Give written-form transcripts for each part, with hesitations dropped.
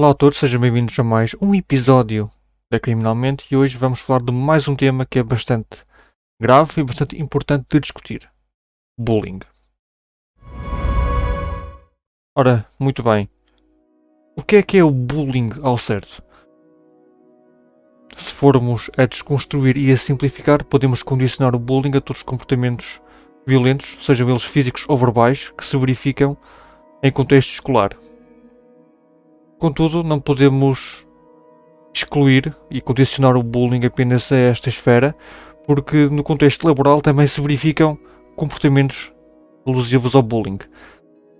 Olá a todos, sejam bem-vindos a mais um episódio da Criminalmente e hoje vamos falar de mais um tema que é bastante grave e bastante importante de discutir: bullying. Ora, muito bem. O que é o bullying ao certo? Se formos a desconstruir e a simplificar, podemos condicionar o bullying a todos os comportamentos violentos, sejam eles físicos ou verbais, que se verificam em contexto escolar. Contudo, não podemos excluir e condicionar o bullying apenas a esta esfera, porque no contexto laboral também se verificam comportamentos alusivos ao bullying,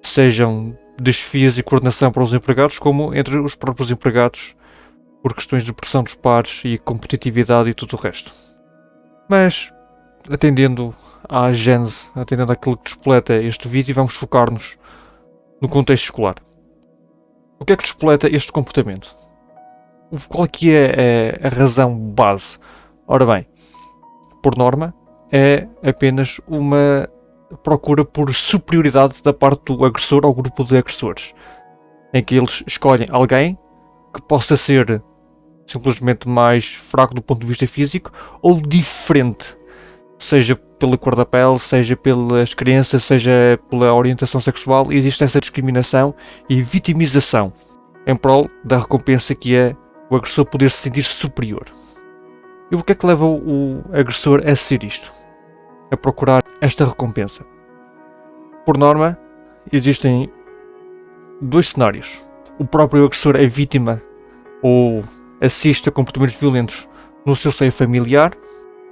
sejam desfias e coordenação para os empregados, como entre os próprios empregados, por questões de pressão dos pares e competitividade e tudo o resto. Mas, atendendo à gênese, atendendo àquilo que despoleta este vídeo, vamos focar-nos no contexto escolar. O que é que despoleta este comportamento? Qual é que é a razão base? Ora bem, por norma, é apenas uma procura por superioridade da parte do agressor ao grupo de agressores, em que eles escolhem alguém que possa ser simplesmente mais fraco do ponto de vista físico ou diferente, seja pela cor da pele, seja pelas crenças, seja pela orientação sexual. Existe essa discriminação e vitimização em prol da recompensa, que é o agressor poder se sentir superior. E o que é que leva o agressor a ser isto? A procurar esta recompensa? Por norma, existem dois cenários. O próprio agressor é vítima ou assiste a comportamentos violentos no seu seio familiar,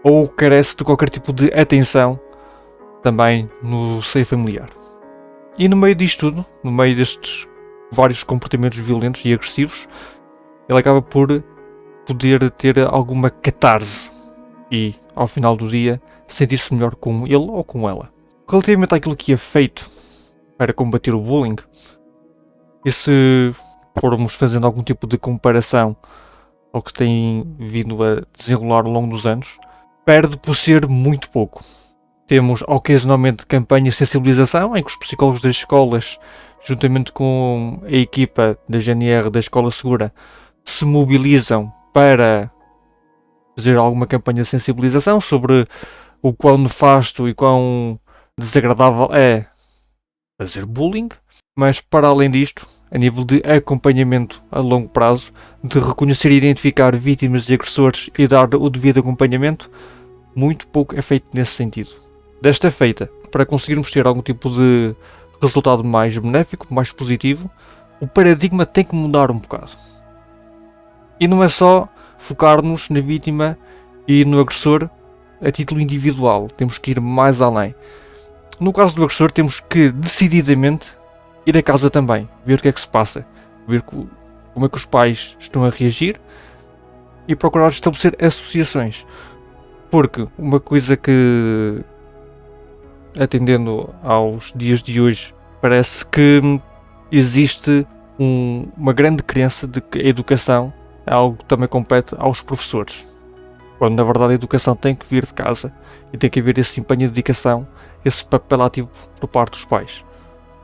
ou carece de qualquer tipo de atenção também no seio familiar. E no meio disto tudo, no meio destes vários comportamentos violentos e agressivos, ele acaba por poder ter alguma catarse e, ao final do dia, sentir-se melhor com ele ou com ela. Relativamente àquilo que é feito para combater o bullying, e se formos fazendo algum tipo de comparação ao que tem vindo a desenrolar ao longo dos anos, perde por ser muito pouco. Temos ocasionalmente campanhas de sensibilização em que os psicólogos das escolas, juntamente com a equipa da GNR, da Escola Segura, se mobilizam para fazer alguma campanha de sensibilização sobre o quão nefasto e quão desagradável é fazer bullying, mas para além disto, a nível de acompanhamento a longo prazo, de reconhecer e identificar vítimas de agressores e dar o devido acompanhamento, muito pouco é feito nesse sentido. Desta feita, para conseguirmos ter algum tipo de resultado mais benéfico, mais positivo, o paradigma tem que mudar um bocado. E não é só focar-nos na vítima e no agressor a título individual, temos que ir mais além. No caso do agressor, temos que decididamente ir a casa também, ver o que é que se passa, ver como é que os pais estão a reagir e procurar estabelecer associações. Porque uma coisa que, atendendo aos dias de hoje, parece que existe uma grande crença de que a educação é algo que também compete aos professores, quando na verdade a educação tem que vir de casa e tem que haver esse empenho de dedicação, esse papel ativo por parte dos pais.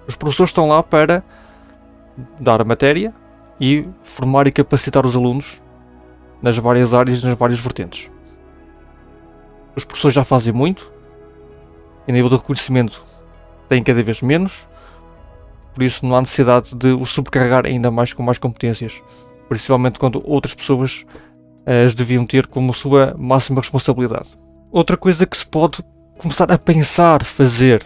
Os professores estão lá para dar a matéria e formar e capacitar os alunos nas várias áreas e nas várias vertentes. Os professores já fazem muito, e a nível de reconhecimento têm cada vez menos, por isso não há necessidade de o sobrecarregar ainda mais com mais competências, principalmente quando outras pessoas as deviam ter como sua máxima responsabilidade. Outra coisa que se pode começar a pensar fazer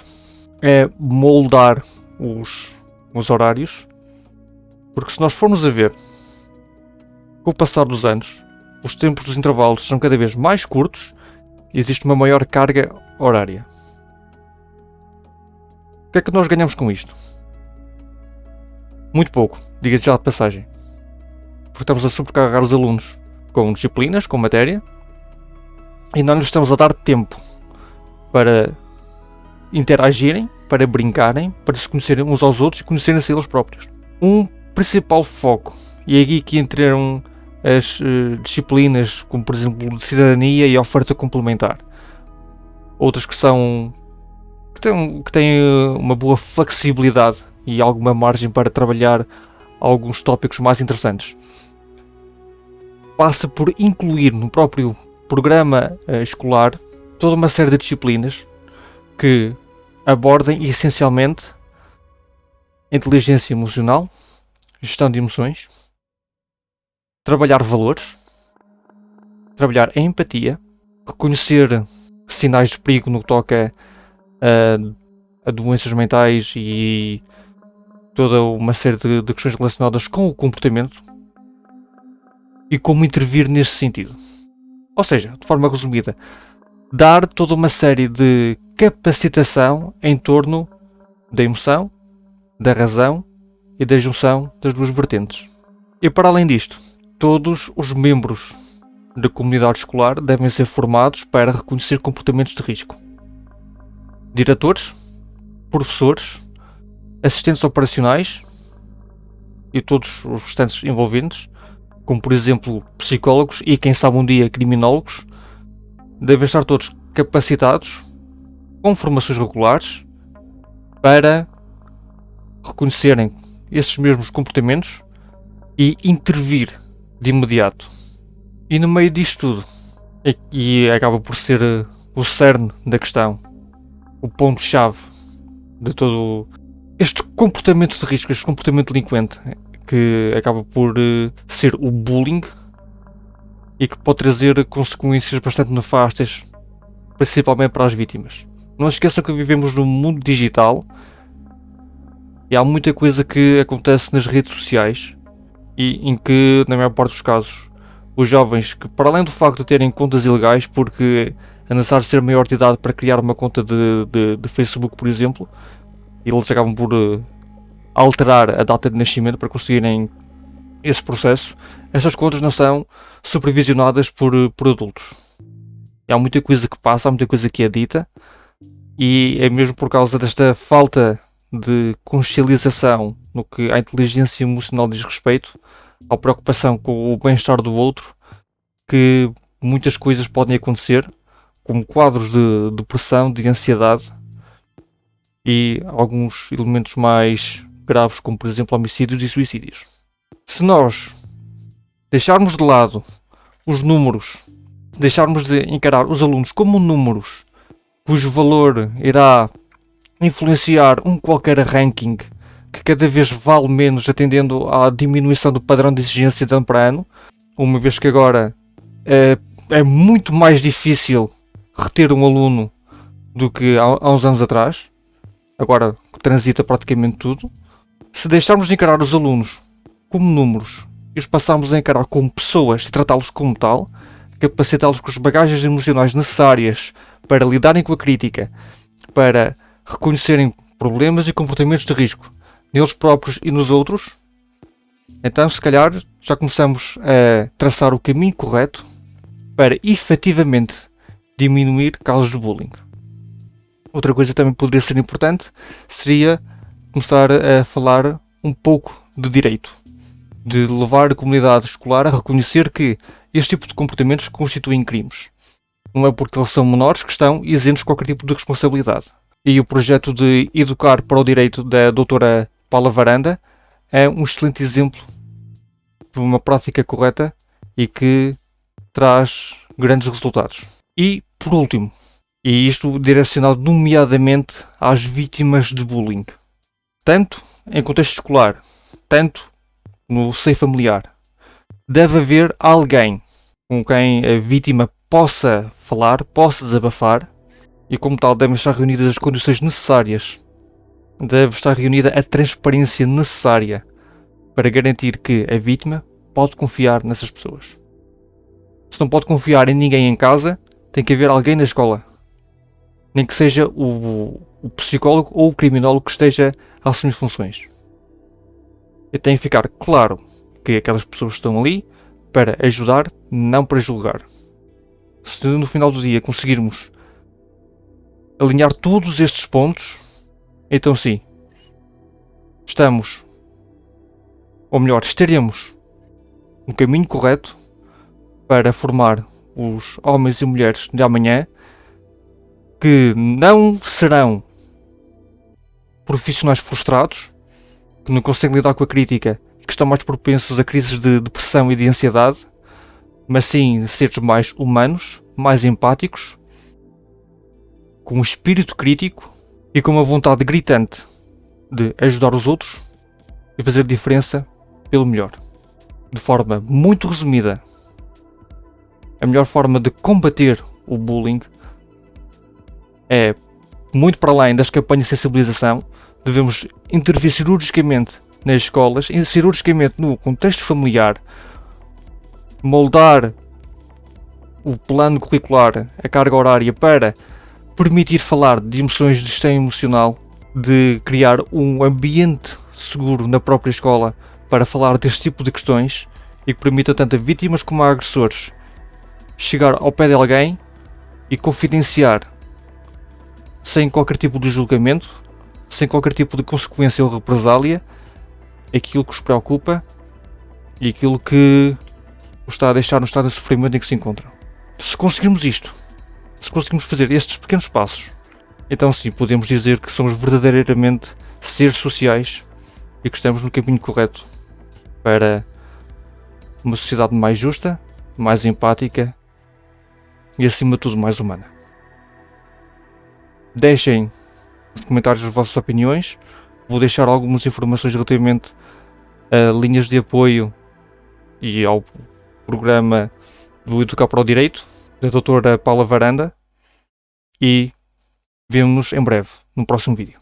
é moldar os horários, porque se nós formos a ver, com o passar dos anos, os tempos dos intervalos são cada vez mais curtos e existe uma maior carga horária. O que é que nós ganhamos com isto? Muito pouco, diga-se já de passagem. Porque estamos a sobrecarregar os alunos com disciplinas, com matéria, e não lhes estamos a dar tempo para interagirem, para brincarem, para se conhecerem uns aos outros e conhecerem-se eles próprios. Um principal foco, e é aqui que entram as disciplinas, como por exemplo de cidadania e oferta complementar. Outras que têm uma boa flexibilidade e alguma margem para trabalhar alguns tópicos mais interessantes. Passa por incluir no próprio programa escolar toda uma série de disciplinas que abordem essencialmente inteligência emocional, gestão de emoções, trabalhar valores, trabalhar a empatia, reconhecer sinais de perigo no que toca a doenças mentais e toda uma série de questões relacionadas com o comportamento e como intervir nesse sentido. Ou seja, de forma resumida, dar toda uma série de capacitação em torno da emoção, da razão e da junção das duas vertentes. E para além disto, todos os membros da comunidade escolar devem ser formados para reconhecer comportamentos de risco. Diretores, professores, assistentes operacionais e todos os restantes envolventes, como por exemplo psicólogos e quem sabe um dia criminólogos, devem estar todos capacitados com formações regulares para reconhecerem esses mesmos comportamentos e intervir de imediato. E no meio disto tudo, e acaba por ser o cerne da questão, o ponto-chave de todo este comportamento de risco, este comportamento delinquente, que acaba por ser o bullying e que pode trazer consequências bastante nefastas, principalmente para as vítimas. Não se esqueçam que vivemos num mundo digital e há muita coisa que acontece nas redes sociais e em que, na maior parte dos casos, os jovens que, para além do facto de terem contas ilegais, porque é necessário ser maior de idade para criar uma conta de Facebook, por exemplo, e eles acabam por alterar a data de nascimento para conseguirem esse processo, estas contas não são supervisionadas por adultos. E há muita coisa que passa, há muita coisa que é dita, e é mesmo por causa desta falta de consciencialização no que a inteligência emocional diz respeito, à preocupação com o bem-estar do outro, que muitas coisas podem acontecer, como quadros de depressão, de ansiedade e alguns elementos mais graves, como por exemplo homicídios e suicídios. Se nós deixarmos de lado os números, se deixarmos de encarar os alunos como números, cujo valor irá influenciar um qualquer ranking que cada vez vale menos, atendendo à diminuição do padrão de exigência de ano para ano, uma vez que agora é muito mais difícil reter um aluno do que há uns anos atrás, agora transita praticamente tudo. Se deixarmos de encarar os alunos como números e os passarmos a encarar como pessoas e tratá-los como tal, capacitá-los com as bagagens emocionais necessárias para lidarem com a crítica, para reconhecerem problemas e comportamentos de risco neles próprios e nos outros, então se calhar já começamos a traçar o caminho correto para efetivamente diminuir casos de bullying. Outra coisa que também poderia ser importante seria começar a falar um pouco de direito, de levar a comunidade escolar a reconhecer que este tipo de comportamentos constituem crimes. Não é porque eles são menores que estão isentos de qualquer tipo de responsabilidade. E o projeto de Educar para o Direito da doutora Paula Varanda é um excelente exemplo de uma prática correta e que traz grandes resultados. E, por último, e isto direcionado nomeadamente às vítimas de bullying, tanto em contexto escolar, tanto no seio familiar, deve haver alguém com quem a vítima possa falar, possa desabafar, e como tal devem estar reunidas as condições necessárias, deve estar reunida a transparência necessária para garantir que a vítima pode confiar nessas pessoas. Se não pode confiar em ninguém em casa, tem que haver alguém na escola, nem que seja o psicólogo ou o criminólogo que esteja a assumir funções. E tem que ficar claro que aquelas pessoas estão ali para ajudar, não para julgar. Se no final do dia conseguirmos alinhar todos estes pontos, então sim, estamos, ou melhor, estaremos no caminho correto para formar os homens e mulheres de amanhã que não serão profissionais frustrados, que não conseguem lidar com a crítica, que que estão mais propensos a crises de depressão e de ansiedade, mas sim seres mais humanos, mais empáticos, com um espírito crítico e com uma vontade gritante de ajudar os outros e fazer diferença pelo melhor. De forma muito resumida, a melhor forma de combater o bullying é, muito para além das campanhas de sensibilização, devemos intervir cirurgicamente nas escolas, cirurgicamente no contexto familiar, moldar o plano curricular, a carga horária para permitir falar de emoções de gestão emocional, de criar um ambiente seguro na própria escola para falar deste tipo de questões e que permita tanto a vítimas como a agressores chegar ao pé de alguém e confidenciar sem qualquer tipo de julgamento, sem qualquer tipo de consequência ou represália, aquilo que os preocupa e aquilo que os está a deixar no estado de sofrimento em que se encontram. Se conseguirmos isto, se conseguirmos fazer estes pequenos passos, então sim, podemos dizer que somos verdadeiramente seres sociais e que estamos no caminho correto para uma sociedade mais justa, mais empática e acima de tudo mais humana. Deixem nos comentários as vossas opiniões. Vou deixar algumas informações relativamente a linhas de apoio e ao programa do Educar para o Direito, da doutora Paula Varanda, e vemo-nos em breve no próximo vídeo.